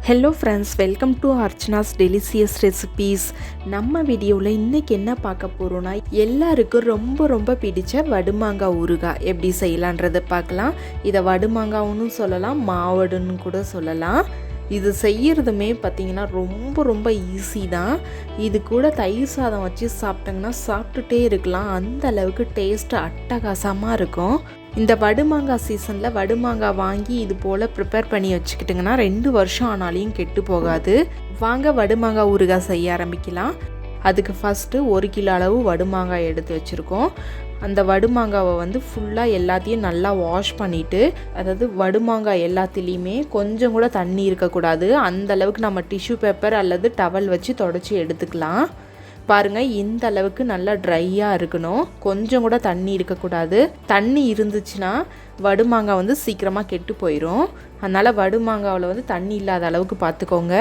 Hello friends, welcome to Archana's delicious recipes. நம்ம வீடியோவில் இன்றைக்கி என்ன பார்க்க போகிறோன்னா, எல்லாருக்கும் ரொம்ப ரொம்ப பிடிச்ச வடுமாங்காய் ஊறுகாய் எப்படி செய்யலான்றதை பார்க்கலாம். இதை வடுமாங்காய்னு சொல்லலாம், மாவடுன்னு கூட சொல்லலாம். இது செய்கிறதுமே பார்த்திங்கன்னா ரொம்ப ரொம்ப ஈஸி தான். இது கூட தயிர் சாதம் வச்சு சாப்பிட்டோங்கன்னா சாப்பிட்டுட்டே இருக்கலாம். அந்த அளவுக்கு டேஸ்ட்டு அட்டகாசமாக இருக்கும். இந்த வடுமாங்காய் சீசனில் வடுமாங்காய் வாங்கி இது போல் ப்ரிப்பேர் பண்ணி வச்சுக்கிட்டிங்கன்னா 2 வருஷம் ஆனாலையும் கெட்டு போகாது. வாங்க வடுமாங்காய் ஊறுகாய் செய்ய ஆரம்பிக்கலாம். அதுக்கு ஃபஸ்ட்டு 1 கிலோ அளவு வடுமாங்காய் எடுத்து வச்சுருக்கோம். அந்த வடுமாங்காவை ஃபுல்லாக எல்லாத்தையும் நல்லா வாஷ் பண்ணிவிட்டு, அதாவது வடுமாங்காய் எல்லாத்துலேயுமே கொஞ்சம் கூட தண்ணி இருக்கக்கூடாது. அந்தளவுக்கு நம்ம டிஷ்யூ பேப்பர் அல்லது டவல் வச்சு தொடச்சி எடுத்துக்கலாம். பாருங்கள், இந்த அளவுக்கு நல்லா ட்ரையாக இருக்கணும். கொஞ்சம் கூட தண்ணி இருக்கக்கூடாது. தண்ணி இருந்துச்சுன்னா வடுமாங்காய் சீக்கிரமாக கெட்டு போயிடும். அதனால் வடுமாங்காவில் தண்ணி இல்லாத அளவுக்கு பார்த்துக்கோங்க.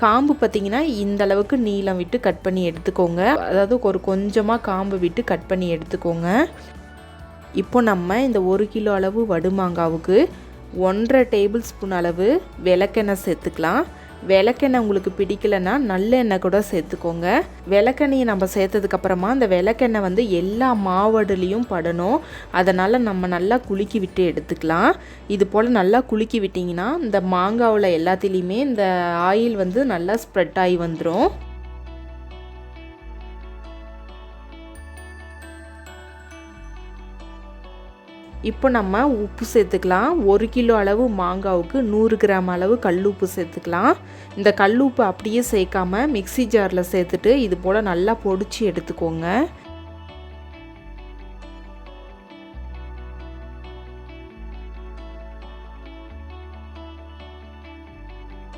காம்பு பார்த்திங்கன்னா இந்த அளவுக்கு நீளம் விட்டு கட் பண்ணி எடுத்துக்கோங்க. அதாவது கொஞ்சமாக காம்பு விட்டு கட் பண்ணி எடுத்துக்கோங்க. இப்போ நம்ம இந்த 1 கிலோ அளவு வடுமாங்காவுக்கு 1.5 டேபிள் ஸ்பூன் அளவு விளக்கெண்ணெய் சேர்த்துக்கலாம். விளக்கெண்ணெய் உங்களுக்கு பிடிக்கலைன்னா நல்லெண்ணெய் கூட சேர்த்துக்கோங்க. விளக்கெண்ணெயை நம்ம சேர்த்ததுக்கப்புறமா அந்த விளக்கெண்ணெய் எல்லா மாவடுலேயும் படணும். அதனால் நம்ம நல்லா குலுக்கி விட்டு எடுத்துக்கலாம். இது போல் நல்லா குலுக்கி விட்டிங்கன்னா இந்த மாங்காவில் எல்லாத்துலேயுமே இந்த ஆயில் நல்லா ஸ்ப்ரெட் ஆகி வந்துடும். இப்போ நம்ம உப்பு சேர்த்துக்கலாம். 1 கிலோ அளவு மாங்காவுக்கு 100 கிராம் அளவு கல்லுப்பு சேர்த்துக்கலாம். இந்த கல்லுப்பு அப்படியே சேர்க்காம மிக்ஸி ஜாரில் சேர்த்துட்டு இது போல் நல்லா பொடிச்சு எடுத்துக்கோங்க.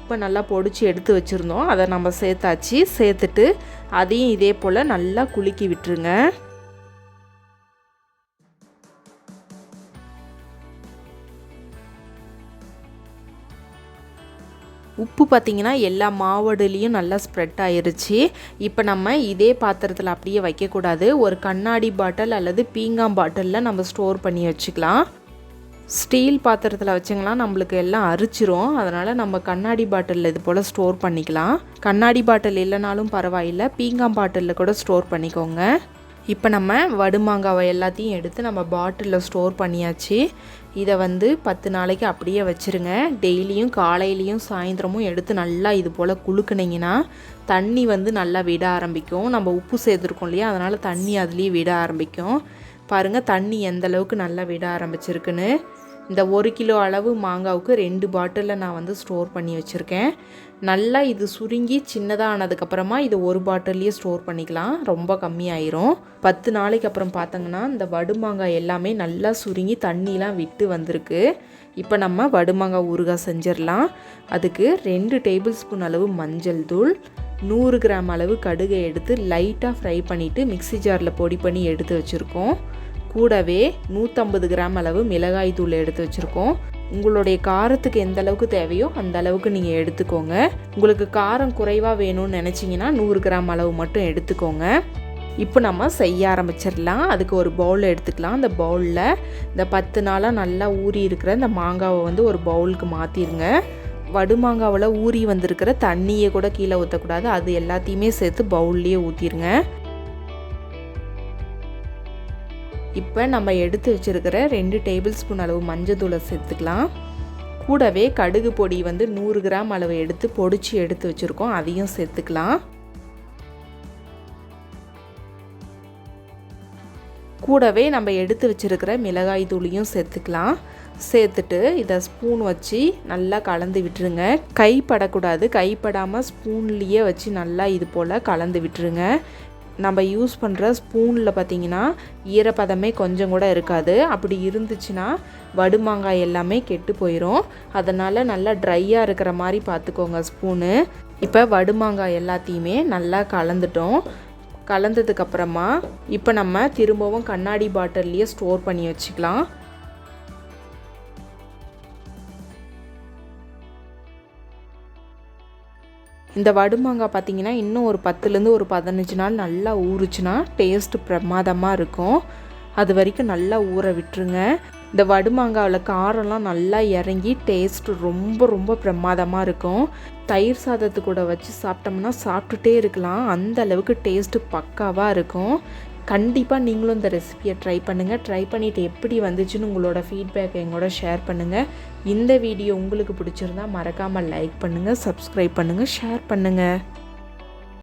இப்போ நல்லா பொடிச்சு எடுத்து வச்சுருந்தோம். அதை நம்ம சேர்த்தாச்சு. சேர்த்துட்டு அதையும் இதே போல் நல்லா குலுக்கி விட்டுருங்க. உப்பு பார்த்திங்கன்னா எல்லா மாவடுலேயும் நல்லா ஸ்ப்ரெட் ஆயிருச்சு. இப்போ நம்ம இதே பாத்திரத்தில் அப்படியே வைக்கக்கூடாது. ஒரு கண்ணாடி பாட்டில் அல்லது பீங்காம் பாட்டிலில் நம்ம ஸ்டோர் பண்ணி வச்சுக்கலாம். ஸ்டீல் பாத்திரத்தில் வச்சிங்கன்னா நம்மளுக்கு எல்லாம் அரிச்சிரும். அதனால் நம்ம கண்ணாடி பாட்டிலில் இது போல் ஸ்டோர் பண்ணிக்கலாம். கண்ணாடி பாட்டில் இல்லைனாலும் பரவாயில்லை, பீங்காம் பாட்டிலில் கூட ஸ்டோர் பண்ணிக்கோங்க. இப்போ நம்ம வடுமாங்காவை எல்லாத்தையும் எடுத்து நம்ம பாட்டிலில் ஸ்டோர் பண்ணியாச்சு. இதை 10 நாளைக்கு அப்படியே வச்சுருங்க. டெய்லியும் காலையிலையும் சாயந்தரமும் எடுத்து நல்லா இது போல் குலுக்குனிங்கன்னா தண்ணி நல்லா விட ஆரம்பிக்கும். நம்ம உப்பு சேர்த்துருக்கோம் இல்லையா, அதனால் தண்ணி அதுலேயே விட ஆரம்பிக்கும். பாருங்கள், தண்ணி எந்த அளவுக்கு நல்லா விட ஆரம்பிச்சிருக்குன்னு. இந்த 1 கிலோ அளவு மாங்காவுக்கு 2 பாட்டிலில் நான் ஸ்டோர் பண்ணி வச்சுருக்கேன். நல்லா இது சுருங்கி சின்னதாக ஆனதுக்கப்புறமா இது 1 பாட்டில்லையே ஸ்டோர் பண்ணிக்கலாம். ரொம்ப கம்மியாயிரும். 10 நாளைக்கு அப்புறம் பார்த்தோங்கன்னா இந்த வடுமாங்காய் எல்லாமே நல்லா சுருங்கி தண்ணிலாம் விட்டு வந்திருக்கு. இப்போ நம்ம வடுமாங்காய் ஊறுகாய் செஞ்சிடலாம். அதுக்கு 2 டேபிள் ஸ்பூன் அளவு மஞ்சள் தூள், 100 கிராம் அளவு கடுகை எடுத்து லைட்டாக ஃப்ரை பண்ணிவிட்டு மிக்ஸி ஜாரில் பொடி பண்ணி எடுத்து வச்சுருக்கோம். கூடவே 150 கிராம் அளவு மிளகாய் தூள் எடுத்து வச்சுருக்கோம். உங்களுடைய காரத்துக்கு எந்த அளவுக்கு தேவையோ அந்த அளவுக்கு நீங்கள் எடுத்துக்கோங்க. உங்களுக்கு காரம் குறைவாக வேணும்னு நினச்சிங்கன்னா 100 கிராம் அளவு மட்டும் எடுத்துக்கோங்க. இப்போ நம்ம செய்ய ஆரம்பிச்சிடலாம். அதுக்கு ஒரு பவுல் எடுத்துக்கலாம். அந்த பவுலில் இந்த 10 நாளாக நல்லா ஊறி இருக்கிற இந்த மாங்காவை ஒரு பவுலுக்கு மாற்றிடுங்க. வடுமாங்காவில் ஊறி வந்திருக்கிற தண்ணியை கூட கீழே ஊற்றக்கூடாது. அது எல்லாத்தையுமே சேர்த்து பவுல்லையே ஊற்றிடுங்க. இப்போ நம்ம எடுத்து வச்சுருக்கிற 2 டேபிள் ஸ்பூன் அளவு மஞ்சள் தூளை சேர்த்துக்கலாம். கூடவே கடுகு பொடி 100 கிராம் அளவு எடுத்து பொடிச்சு எடுத்து வச்சுருக்கோம். அதையும் சேர்த்துக்கலாம். கூடவே நம்ம எடுத்து வச்சுருக்கிற மிளகாய் தூளையும் சேர்த்துக்கலாம். சேர்த்துட்டு இதை ஸ்பூன் வச்சு நல்லா கலந்து விட்டுருங்க. கைப்படக்கூடாது. கைப்படாமல் ஸ்பூன்லேயே வச்சு நல்லா இது போல் கலந்து விட்டுருங்க. நம்ம யூஸ் பண்ணுற ஸ்பூனில் பார்த்திங்கன்னா ஈரப்பதமே கொஞ்சம் கூட இருக்காது. அப்படி இருந்துச்சுன்னா வடுமாங்காய் எல்லாமே கெட்டு போயிடும். அதனால் நல்லா ட்ரையாக இருக்கிற மாதிரி பார்த்துக்கோங்க ஸ்பூனு. இப்போ வடுமாங்காய் எல்லாத்தையுமே நல்லா கலந்துட்டோம். கலந்ததுக்கப்புறமா இப்போ நம்ம திரும்பவும் கண்ணாடி பாட்டில்லையே ஸ்டோர் பண்ணி வச்சுக்கலாம். இந்த வடுமாங்காய் பார்த்திங்கன்னா இன்னும் ஒரு 10லேருந்து ஒரு 15 நாள் நல்லா ஊறுச்சுன்னா டேஸ்ட்டு பிரமாதமாக இருக்கும். அது வரைக்கும் நல்லா ஊற விட்டுருங்க. இந்த வடுமாங்காவில் காரம்லாம் நல்லா இறங்கி டேஸ்ட் ரொம்ப ரொம்ப பிரமாதமாக இருக்கும். தயிர் சாதத்து கூட வச்சு சாப்பிட்டோம்னா சாப்பிட்டுட்டே இருக்கலாம், அந்த அளவுக்கு டேஸ்ட்டு பக்காவாக இருக்கும். கண்டிப்பாக நீங்களும் இந்த ரெசிபியை ட்ரை பண்ணுங்கள். ட்ரை பண்ணிவிட்டு எப்படி வந்துச்சுன்னு உங்களோட ஃபீட்பேக்கை எங்களோட ஷேர் பண்ணுங்கள். இந்த வீடியோ உங்களுக்கு பிடிச்சிருந்தா மறக்காமல் லைக் பண்ணுங்கள், சப்ஸ்கிரைப் பண்ணுங்கள், ஷேர் பண்ணுங்கள்.